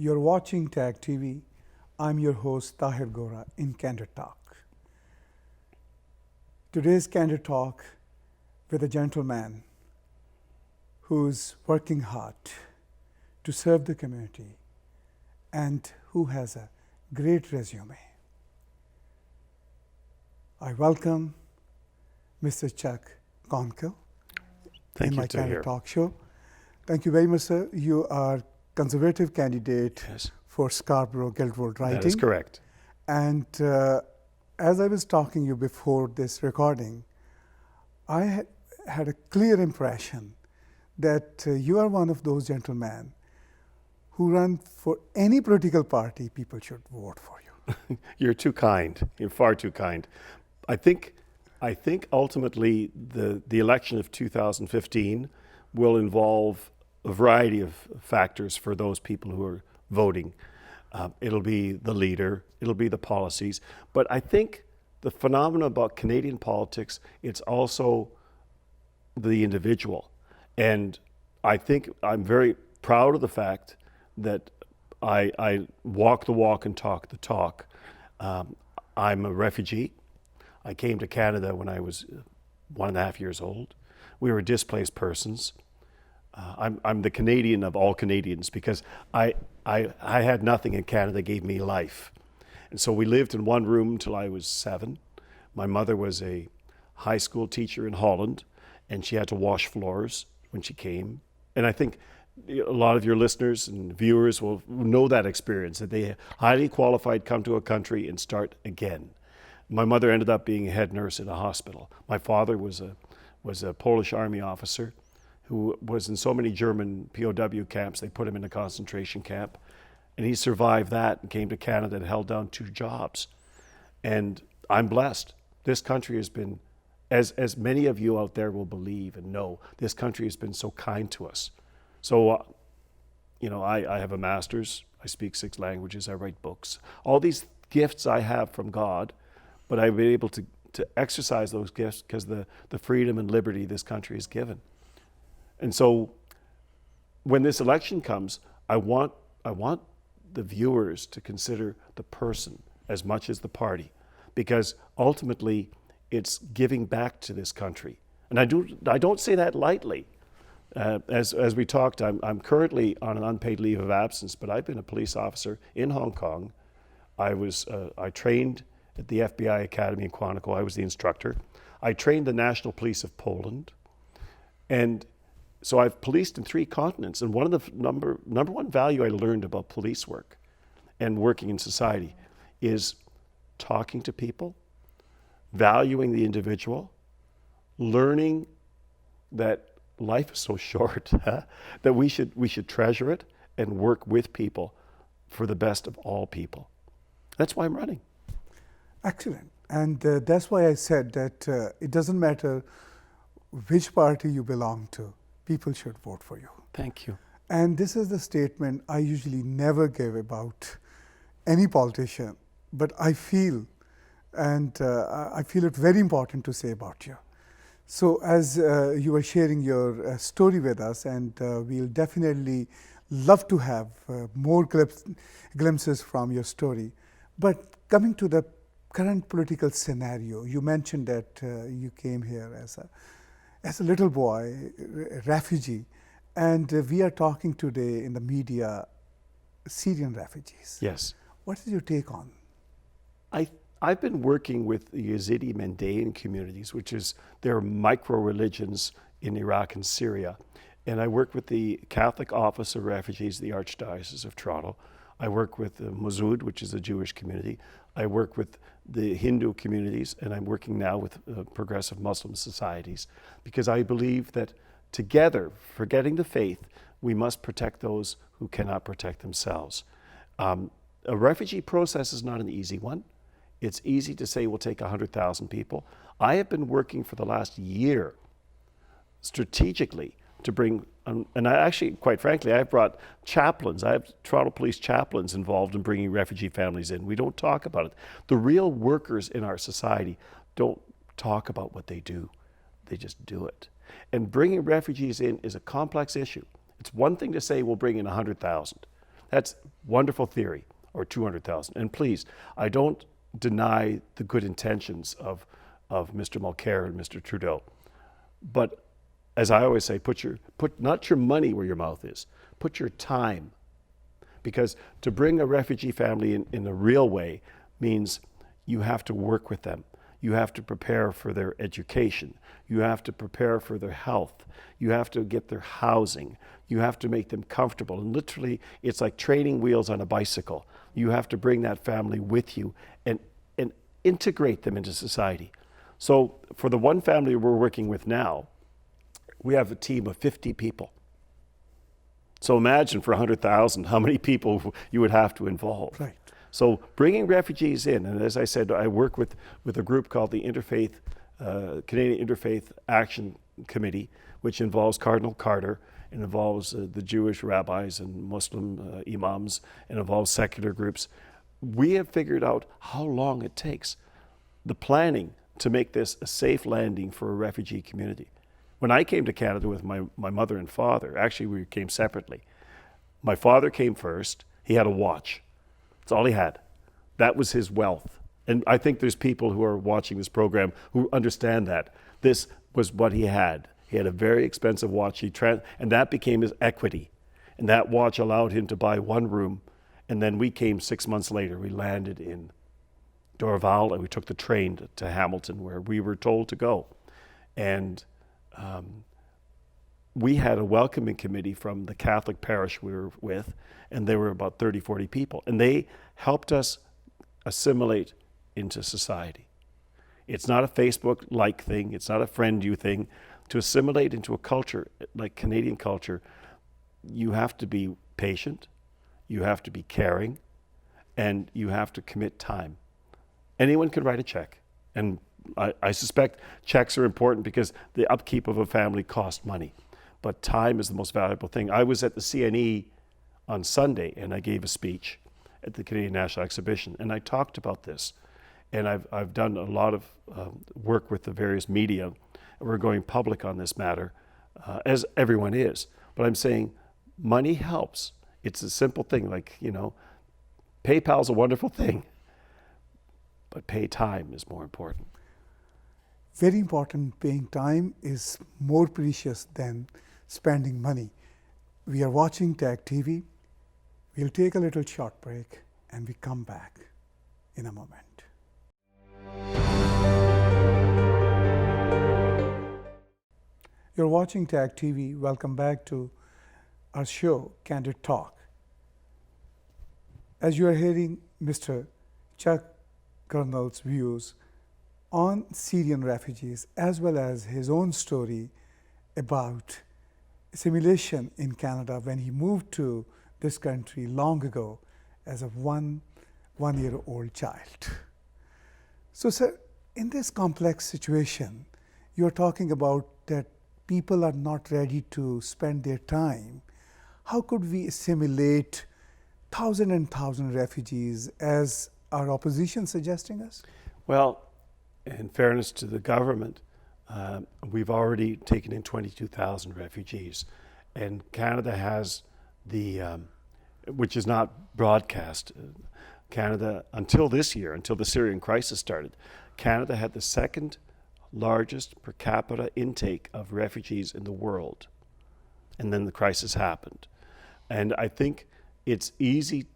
You're watching TAGTV. I'm your host, Tahir Gora, in Candid Talk. Today's Candid Talk with a gentleman who's working hard to serve the community and who has a great resume. I welcome Mr. Chuck Konkel in my Candid Talk show. Thank you very much, sir. You are conservative candidate for Scarborough-Guildwood riding. That is correct. And as I was talking to you before this recording, I had a clear impression that you are one of those gentlemen who run for any political party, people should vote for you. You're too kind. You're far too kind. I think ultimately the election of 2015 will involve a variety of factors for those people who are voting. It'll be the leader, it'll be the policies, but I think the phenomenon about Canadian politics, it's also the individual. And I think I'm very proud of the fact that I walk the walk and talk the talk. I'm a refugee. I came to Canada when I was 1.5 years old. We were displaced persons. I'm the Canadian of all Canadians because I had nothing and Canada gave me life. And so we lived in one room until I was 7. My mother was a high school teacher in Holland and she had to wash floors when she came. And I think a lot of your listeners and viewers will know that experience, that they highly qualified come to a country and start again. My mother ended up being a head nurse in a hospital. My father was a Polish army officer who was in so many German POW camps, they put him in a concentration camp. And he survived that and came to Canada and held down 2 jobs. And I'm blessed. This country has been, as many of you out there will believe and know, this country has been so kind to us. So, I have a master's, I speak 6 languages, I write books. All these gifts I have from God, but I've been able to exercise those gifts because the freedom and liberty this country has given. And so when this election comes, I want the viewers to consider the person as much as the party, because ultimately it's giving back to this country. And I don't say that lightly. As we talked, I'm currently on an unpaid leave of absence, but I've been a police officer in Hong Kong. I trained at the FBI Academy in Konkel. I was the instructor. I trained the National Police of Poland. And so I've policed in 3 continents. And one of the number one value I learned about police work and working in society is talking to people, valuing the individual, learning that life is so short, that we should treasure it and work with people for the best of all people. That's why I'm running. Excellent. And that's why I said that it doesn't matter which party you belong to, people should vote for you. Thank you. And this is the statement I usually never give about any politician, but I feel, and I feel it very important to say about you. So as you were sharing your story with us, and we'll definitely love to have more glimpses from your story. But coming to the current political scenario, you mentioned that you came here as a little boy, a refugee, and we are talking today in the media, Syrian refugees. Yes. What is your take on? I've been working with the Yazidi Mandaean communities, which is their micro-religions in Iraq and Syria. And I work with the Catholic Office of Refugees, the Archdiocese of Toronto. I work with the Muzud, which is a Jewish community. I work with the Hindu communities, and I'm working now with progressive Muslim societies, because I believe that together, forgetting the faith, we must protect those who cannot protect themselves. A refugee process is not an easy one. It's easy to say we'll take 100,000 people. I have been working for the last year strategically to bring, and I actually, quite frankly, I've brought chaplains. I have Toronto Police chaplains involved in bringing refugee families in. We don't talk about it. The real workers in our society don't talk about what they do. They just do it. And bringing refugees in is a complex issue. It's one thing to say we'll bring in 100,000. That's Wonderful theory, or 200,000. And please, I don't deny the good intentions of Mr. Mulcair and Mr. Trudeau. But as I always say, put not your money where your mouth is, put your time. Because to bring a refugee family in a real way means you have to work with them. You have to prepare for their education. You have to prepare for their health. You have to get their housing. You have to make them comfortable. And literally, it's like training wheels on a bicycle. You have to bring that family with you and integrate them into society. So for the one family we're working with now, we have a team of 50 people. So imagine for 100,000 how many people you would have to involve. Right. So bringing refugees in, and as I said, I work with a group called the Canadian Interfaith Action Committee, which involves Cardinal Carter, and involves the Jewish rabbis and Muslim imams, and involves secular groups. We have figured out how long it takes, the planning to make this a safe landing for a refugee community. When I came to Canada with my mother and father, actually we came separately. My father came first. He had a watch. That's all he had. That was his wealth. And I think there's people who are watching this program who understand that. This was what he had. He had a very expensive watch, and that became his equity. And that watch allowed him to buy one room. And then we came 6 months later. We landed in Dorval, and we took the train to Hamilton, where we were told to go. And we had a welcoming committee from the Catholic parish we were with, and there were about 30, 40 people. And they helped us assimilate into society. It's not a Facebook-like thing. It's not a friend you thing. To assimilate into a culture like Canadian culture, you have to be patient, you have to be caring, and you have to commit time. Anyone can write a check. And I suspect checks are important because the upkeep of a family costs money. But time is the most valuable thing. I was at the CNE on Sunday, and I gave a speech at the Canadian National Exhibition, and I talked about this. And I've done a lot of work with the various media, and we're going public on this matter, as everyone is. But I'm saying money helps. It's a simple thing, like, PayPal's a wonderful thing, but pay time is more important. Very important. Paying time is more precious than spending money. We are watching TAGTV. We'll take a little short break and we come back in a moment. You're watching TAGTV. Welcome back to our show, Candid Talk. As you are hearing Mr. Chuck Colonel's views on Syrian refugees, as well as his own story about assimilation in Canada when he moved to this country long ago as a one-year-old child. So, sir, in this complex situation, you're talking about that people are not ready to spend their time. How could we assimilate thousands and thousands of refugees as our opposition suggesting us? Well, in fairness to the government, we've already taken in 22,000 refugees, and Canada has which is not broadcast. Canada, until this year, until the Syrian crisis started, Canada had the second largest per capita intake of refugees in the world. And then the crisis happened. And I think it's easy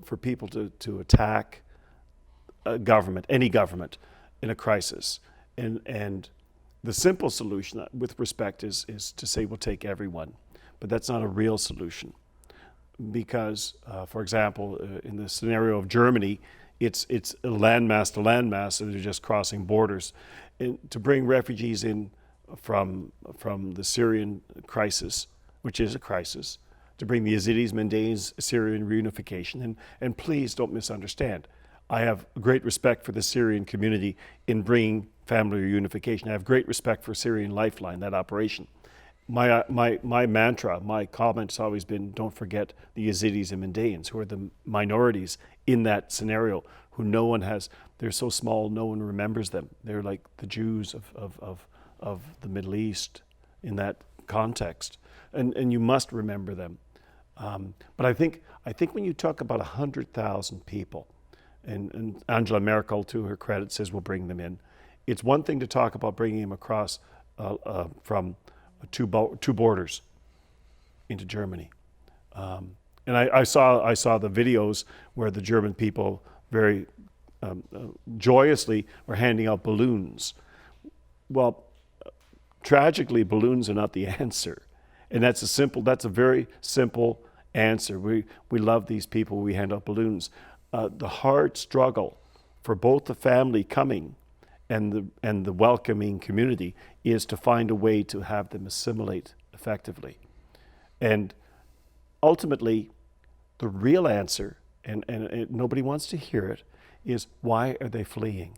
for people to attack a government, any government, in a crisis. And the simple solution, with respect, is to say we'll take everyone. But that's not a real solution. Because, for example, in the scenario of Germany, it's a landmass to landmass, and they're just crossing borders. And to bring refugees in from the Syrian crisis, which is a crisis, to bring the Yazidis, Mandaeans, Syrian reunification. And please don't misunderstand. I have great respect for the Syrian community in bringing family reunification. I have great respect for Syrian Lifeline, that operation. My mantra, my comment has always been, don't forget the Yazidis and Mandaeans, who are the minorities in that scenario, who no one has, they're so small, no one remembers them. They're like the Jews of the Middle East in that context. And you must remember them. But I think when you talk about 100,000 people, and Angela Merkel, to her credit, says we'll bring them in. It's one thing to talk about bringing them across from two borders into Germany. And I saw the videos where the German people very joyously were handing out balloons. Well, tragically, balloons are not the answer, and that's a very simple answer. We love these people. We hand out balloons. The hard struggle for both the family coming and the welcoming community is to find a way to have them assimilate effectively. And ultimately, the real answer, and nobody wants to hear it, is why are they fleeing?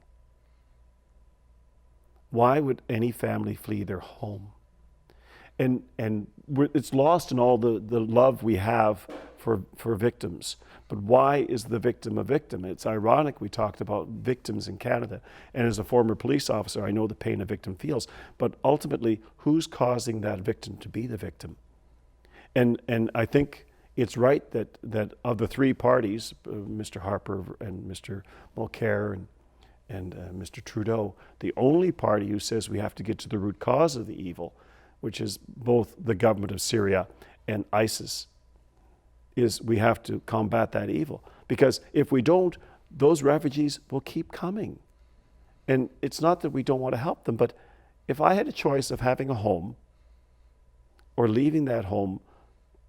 Why would any family flee their home? And it's lost in all the love we have for victims. But why is the victim a victim? It's ironic we talked about victims in Canada. And as a former police officer, I know the pain a victim feels. But ultimately, who's causing that victim to be the victim? And I think it's right that of the three parties, Mr. Harper and Mr. Mulcair and Mr. Trudeau, the only party who says we have to get to the root cause of the evil, which is both the government of Syria and ISIS, is we have to combat that evil. Because if we don't, those refugees will keep coming. And it's not that we don't want to help them, but if I had a choice of having a home or leaving that home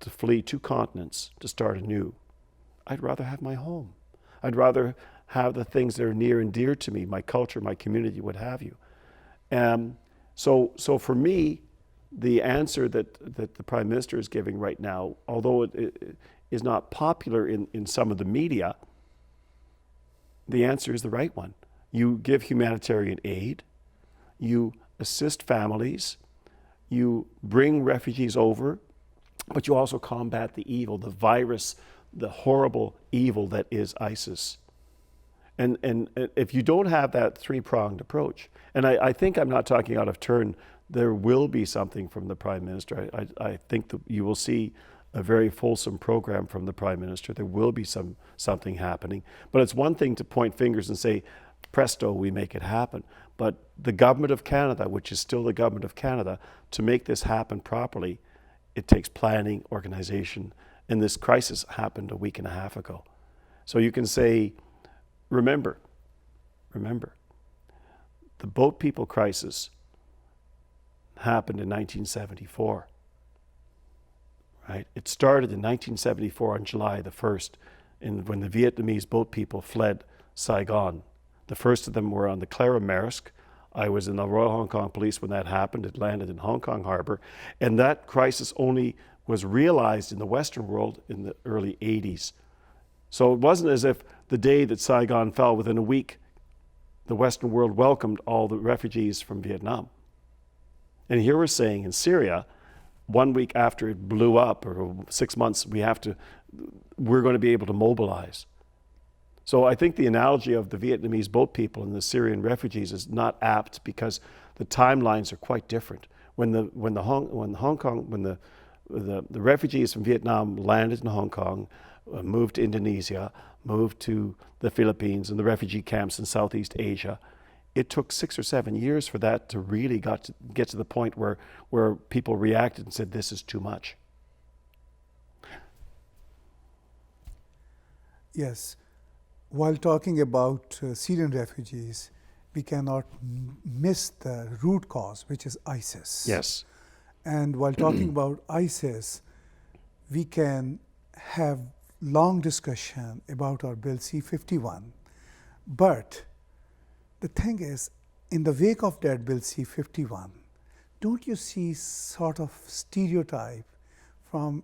to flee 2 continents to start anew, I'd rather have my home. I'd rather have the things that are near and dear to me, my culture, my community, what have you. So for me, the answer that the Prime Minister is giving right now, although it is not popular in some of the media, the answer is the right one. You give humanitarian aid, you assist families, you bring refugees over, but you also combat the evil, the virus, the horrible evil that is ISIS. And if you don't have that 3-pronged approach, and I think I'm not talking out of turn, there will be something from the Prime Minister. I think that you will see a very fulsome program from the Prime Minister. There will be something happening. But it's one thing to point fingers and say, presto, we make it happen. But the Government of Canada, which is still the Government of Canada, to make this happen properly, it takes planning, organization, and this crisis happened a week and a half ago. So you can say, remember, the boat people crisis happened in 1974, right? It started in 1974 on July the 1st, when the Vietnamese boat people fled Saigon. The first of them were on the Clara Maersk. I was in the Royal Hong Kong Police when that happened. It landed in Hong Kong Harbor. And that crisis only was realized in the Western world in the early 80s. So it wasn't as if the day that Saigon fell, within a week, the Western world welcomed all the refugees from Vietnam. And here we're saying in Syria, 1 week after it blew up, or 6 months, we're going to be able to mobilize. So I think the analogy of the Vietnamese boat people and the Syrian refugees is not apt, because the timelines are quite different. When the refugees from Vietnam landed in Hong Kong, moved to Indonesia, moved to the Philippines and the refugee camps in Southeast Asia, it took 6 or 7 years for that to really get to the point where people reacted and said, this is too much. Yes. While talking about Syrian refugees, we cannot miss the root cause, which is ISIS. Yes. And while talking about ISIS, we can have long discussion about our Bill C-51. But the thing is, in the wake of that Bill C-51, don't you see sort of stereotype from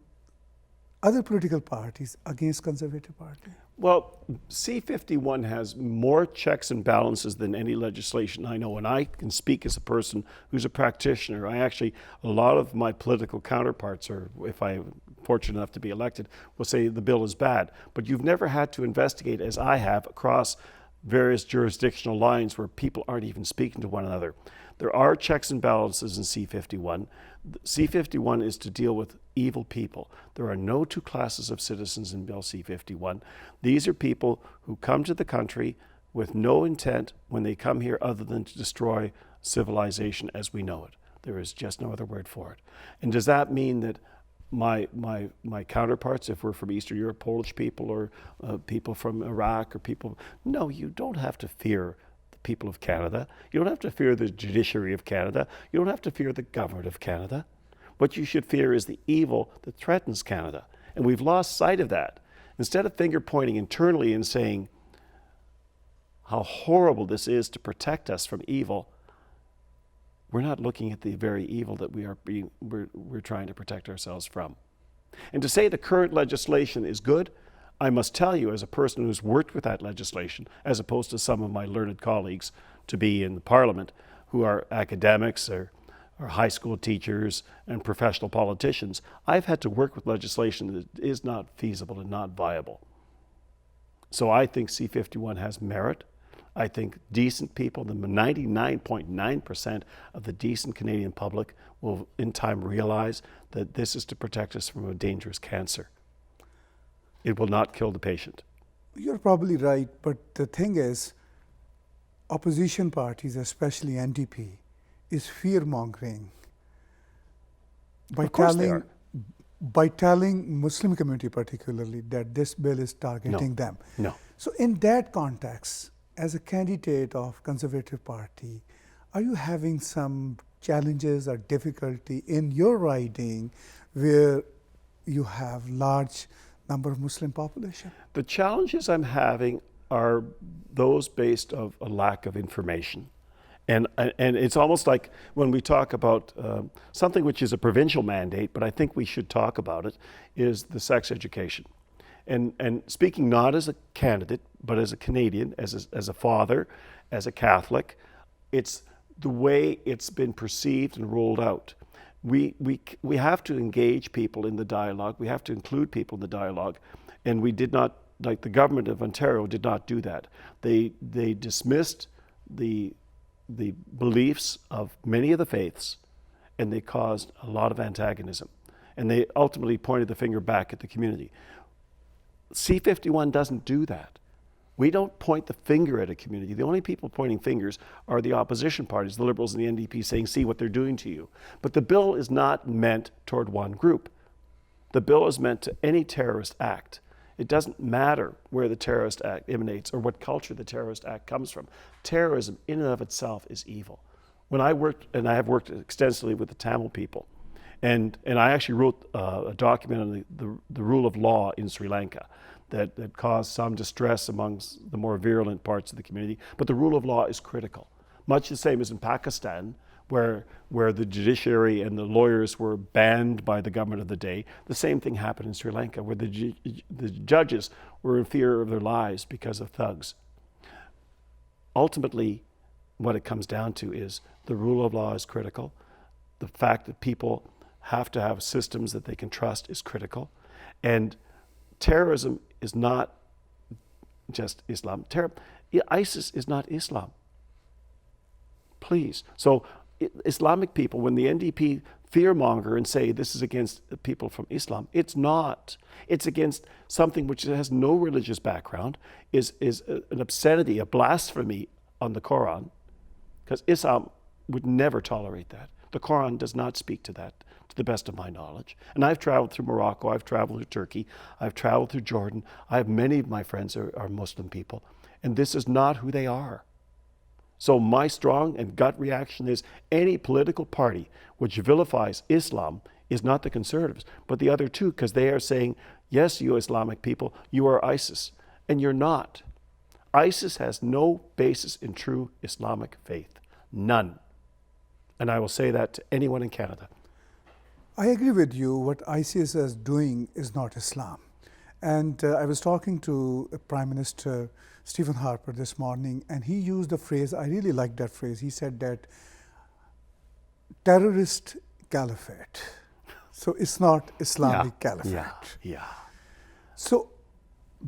other political parties against Conservative Party? Well, C-51 has more checks and balances than any legislation I know, and I can speak as a person who's a practitioner. A lot of my political counterparts, or if I'm fortunate enough to be elected, will say the bill is bad. But you've never had to investigate, as I have, across various jurisdictional lines where people aren't even speaking to one another. There are checks and balances in C-51. C-51 is to deal with evil people. There are no two classes of citizens in Bill C-51. These are people who come to the country with no intent when they come here other than to destroy civilization as we know it. There is just no other word for it. And does that mean that my counterparts, if we're from Eastern Europe, Polish people or people from Iraq or people, no, you don't have to fear the people of Canada. You don't have to fear the judiciary of Canada. You don't have to fear the government of Canada. What you should fear is the evil that threatens Canada. And we've lost sight of that. Instead of finger pointing internally and saying how horrible this is to protect us from evil, we're not looking at the very evil that we're trying to protect ourselves from. And to say the current legislation is good, I must tell you, as a person who's worked with that legislation, as opposed to some of my learned colleagues to be in the Parliament, who are academics or high school teachers and professional politicians, I've had to work with legislation that is not feasible and not viable. So I think C-51 has merit. I think decent people, the 99.9% of the decent Canadian public will in time realize that this is to protect us from a dangerous cancer. It will not kill the patient. You're probably right, but the thing is, opposition parties, especially NDP, is fear-mongering by telling Muslim community particularly that this bill is targeting them. No. So in that context, as a candidate of Conservative Party, are you having some challenges or difficulty in your riding where you have large number of Muslim population? The challenges I'm having are those based on a lack of information. And it's almost like when we talk about something which is a provincial mandate, but I think we should talk about it, is the sex education. And speaking not as a candidate, but as a Canadian, as a father, as a Catholic, it's the way it's been perceived and rolled out. We have to engage people in the dialogue. We have to include people in the dialogue. And we did not, like the government of Ontario did not do that. They dismissed the beliefs of many of the faiths, and they caused a lot of antagonism. And they ultimately pointed the finger back at the community. C-51 doesn't do that. We don't point the finger at a community. The only people pointing fingers are the opposition parties, the Liberals and the NDP, saying, see what they're doing to you. But the bill is not meant toward one group. The bill is meant to any terrorist act. It doesn't matter where the terrorist act emanates or what culture the terrorist act comes from. Terrorism in and of itself is evil. When I worked, and I have worked extensively with the Tamil people, and I actually wrote a document on the rule of law in Sri Lanka that caused some distress amongst the more virulent parts of the community. But the rule of law is critical. Much the same as in Pakistan, where the judiciary and the lawyers were banned by the government of the day. The same thing happened in Sri Lanka, where the judges were in fear of their lives because of thugs. Ultimately, what it comes down to is the rule of law is critical. The fact that people have to have systems that they can trust is critical. And terrorism is not just Islam. ISIS is not Islam. Please. So Islamic people, when the NDP fearmonger and say this is against people from Islam, it's not. It's against something which has no religious background, is an obscenity, a blasphemy on the Quran, because Islam would never tolerate that. The Quran does not speak to that, to the best of my knowledge. And I've traveled through Morocco, I've traveled through Turkey, I've traveled through Jordan. I have many of my friends are Muslim people, and this is not who they are. So my strong and gut reaction is any political party which vilifies Islam is not the Conservatives, but the other two, because they are saying, yes, you Islamic people, you are ISIS, and you're not. ISIS has no basis in true Islamic faith, none. And I will say that to anyone in Canada. I agree with you. What ISIS is doing is not Islam. And I was talking to Prime Minister Stephen Harper this morning, and he used a phrase, I really like that phrase. He said that terrorist caliphate. So it's not Islamic caliphate. Yeah. So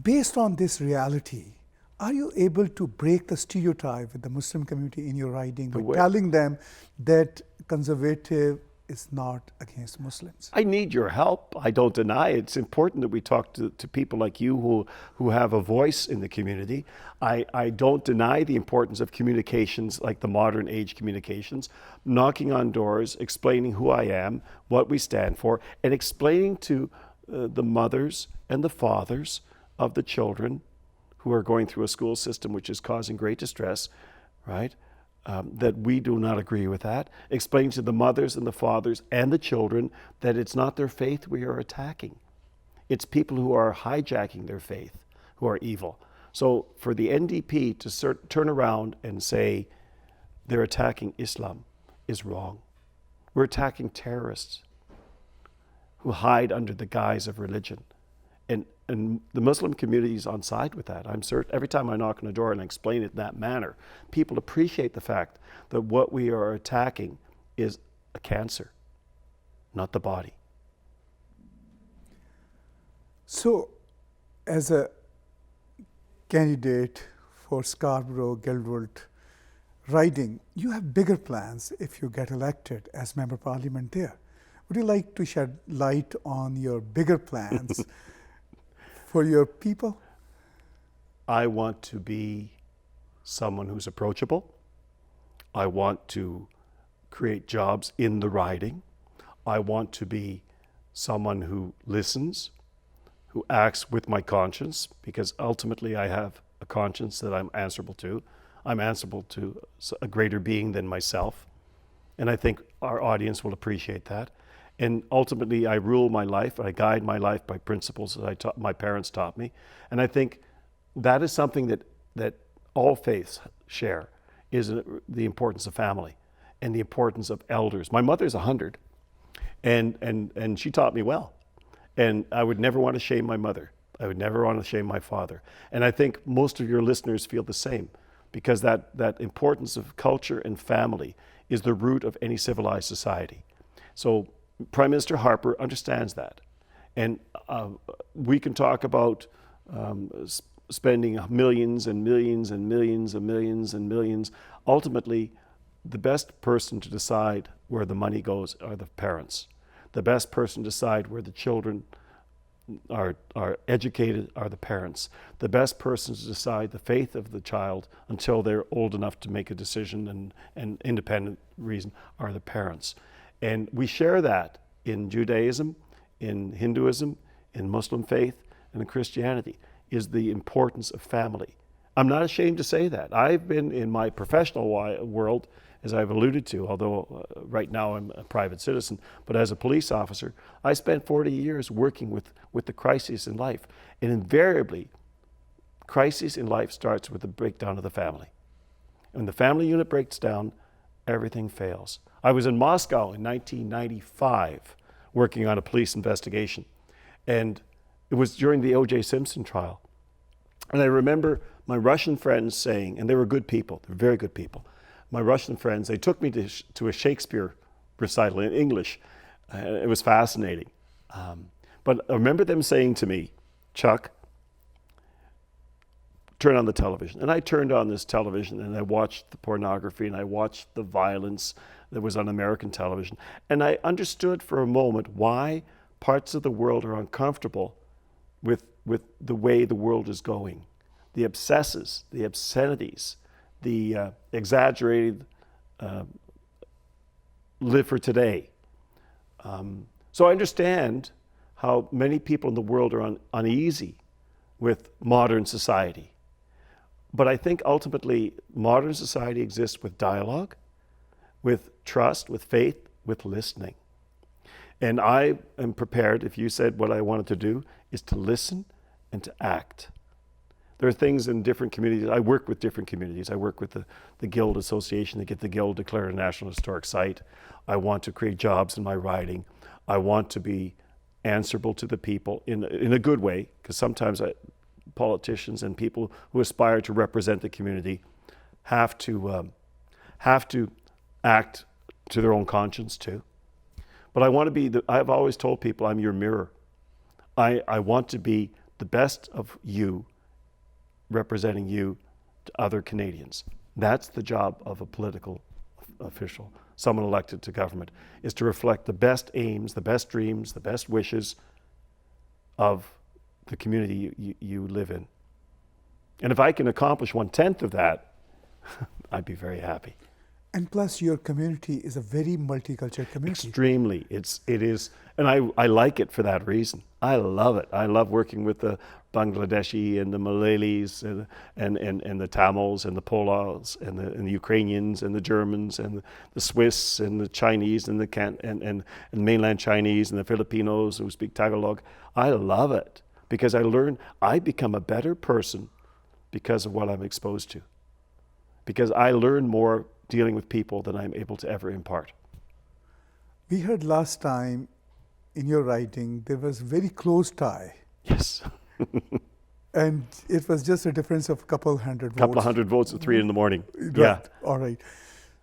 based on this reality, Are you able to break the stereotype with the Muslim community in your writing by way- telling them that conservative is not against Muslims? I need your help. I don't deny it. It's important that we talk to people like you who have a voice in the community. I don't deny the importance of communications like the modern age communications, knocking on doors, explaining who I am, what we stand for, and explaining to the mothers and the fathers of the children who are going through a school system which is causing great distress, right? That we do not agree with that. Explain to the mothers and the fathers and the children that it's not their faith we are attacking. It's people who are hijacking their faith who are evil. So for the NDP to turn around and say they're attacking Islam is wrong. We're attacking terrorists who hide under the guise of religion. And the Muslim community is on side with that. I'm certain every time I knock on a door and I explain it in that manner, people appreciate the fact that what we are attacking is a cancer, not the body. So, as a candidate for Scarborough-Guildwood riding, you have bigger plans if you get elected as Member of Parliament there. Would you like to shed light on your bigger plans for your people? I want to be someone who's approachable. I want to create jobs in the riding. I want to be someone who listens, who acts with my conscience, because ultimately I have a conscience that I'm answerable to. I'm answerable to a greater being than myself. And I think our audience will appreciate that. And ultimately, I rule my life, I guide my life by principles that my parents taught me. And I think that is something that all faiths share, is the importance of family and the importance of elders. My mother's 100, and she taught me well. And I would never want to shame my mother. I would never want to shame my father. And I think most of your listeners feel the same, because that importance of culture and family is the root of any civilized society. So Prime Minister Harper understands that. And we can talk about spending millions and millions and millions and millions and millions. Ultimately, the best person to decide where the money goes are the parents. The best person to decide where the children are educated are the parents. The best person to decide the faith of the child until they're old enough to make a decision and independent reason are the parents. And we share that in Judaism, in Hinduism, in Muslim faith, and in Christianity, is the importance of family. I'm not ashamed to say that. I've been in my professional world, as I've alluded to, although right now I'm a private citizen, but as a police officer, I spent 40 years working with the crises in life. And invariably, crisis in life starts with the breakdown of the family. When the family unit breaks down, everything fails. I was in Moscow in 1995 working on a police investigation. And it was during the O.J. Simpson trial. And I remember my Russian friends saying, and they were good people, they're very good people. My Russian friends, they took me to a Shakespeare recital in English. It was fascinating. But I remember them saying to me, Chuck, turn on the television. And I turned on this television and I watched the pornography and I watched the violence that was on American television. And I understood for a moment why parts of the world are uncomfortable with the way the world is going. The excesses, the obscenities, the exaggerated live for today. So I understand how many people in the world are uneasy with modern society. But I think ultimately modern society exists with dialogue, with trust, with faith, with listening. And I am prepared, if you said what I wanted to do, is to listen and to act. There are things in different communities. I work with different communities. I work with the Guild Association to get the Guild declared a National Historic Site. I want to create jobs in my riding. I want to be answerable to the people in a good way, because sometimes politicians and people who aspire to represent the community have to act to their own conscience too. But I want to be, I've always told people I'm your mirror. I want to be the best of you representing you to other Canadians. That's the job of a political official, someone elected to government, is to reflect the best aims, the best dreams, the best wishes of the community you live in. And if I can accomplish 1/10 of that, I'd be very happy. And plus, your community is a very multicultural community. Extremely. It is, and I like it for that reason. I love it. I love working with the Bangladeshi and the Malayalis and the Tamils and the Polacks and the Ukrainians and the Germans and the Swiss and the Chinese and the mainland Chinese and the Filipinos who speak Tagalog. I love it because I become a better person because of what I'm exposed to. Because I learn more dealing with people than I'm able to ever impart. We heard last time in your writing there was very close tie. Yes. And it was just a difference of a couple hundred votes. Couple of hundred votes at 3 in the morning. Right. Yeah. All right.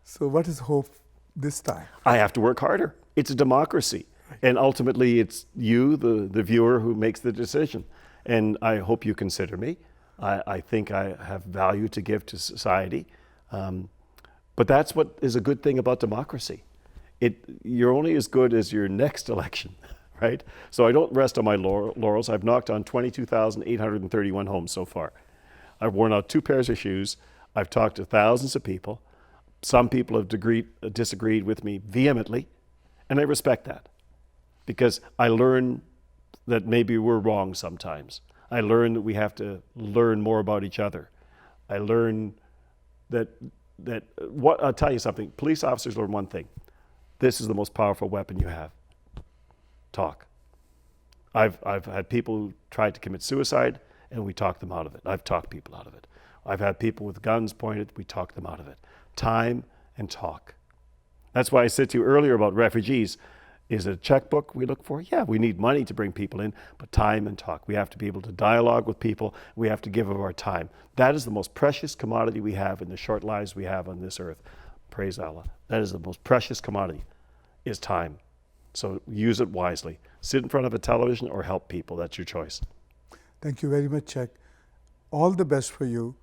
So what is hope this time? I have to work harder. It's a democracy. Right. And ultimately it's you, the viewer, who makes the decision. And I hope you consider me. I think I have value to give to society. But that's what is a good thing about democracy. You're only as good as your next election, right? So I don't rest on my laurels. I've knocked on 22,831 homes so far. I've worn out 2 pairs of shoes. I've talked to thousands of people. Some people have disagreed with me vehemently, and I respect that because I learn that maybe we're wrong sometimes. I learn that we have to learn more about each other. I learn that I'll tell you something. Police officers learn one thing. This is the most powerful weapon you have. Talk. I've had people who tried to commit suicide, and we talked them out of it. I've talked people out of it. I've had people with guns pointed. We talked them out of it. Time and talk. That's why I said to you earlier about refugees. Is it a checkbook we look for? Yeah, we need money to bring people in, but time and talk. We have to be able to dialogue with people. We have to give of our time. That is the most precious commodity we have in the short lives we have on this earth. Praise Allah. That is the most precious commodity, is time. So use it wisely. Sit in front of a television or help people. That's your choice. Thank you very much, Chuck. All the best for you.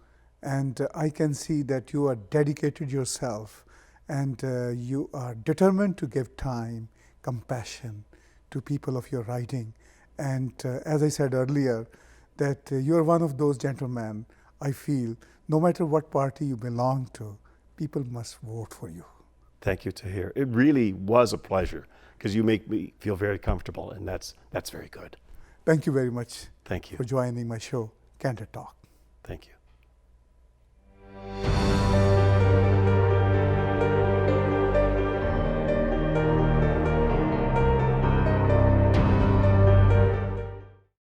And I can see that you are dedicated yourself and you are determined to give time, compassion to people of your writing. And as I said earlier, that you're one of those gentlemen, I feel, no matter what party you belong to, people must vote for you. Thank you, Tahir. It really was a pleasure because you make me feel very comfortable, and that's very good. Thank you very much. Thank you. For joining my show, Candid Talk. Thank you.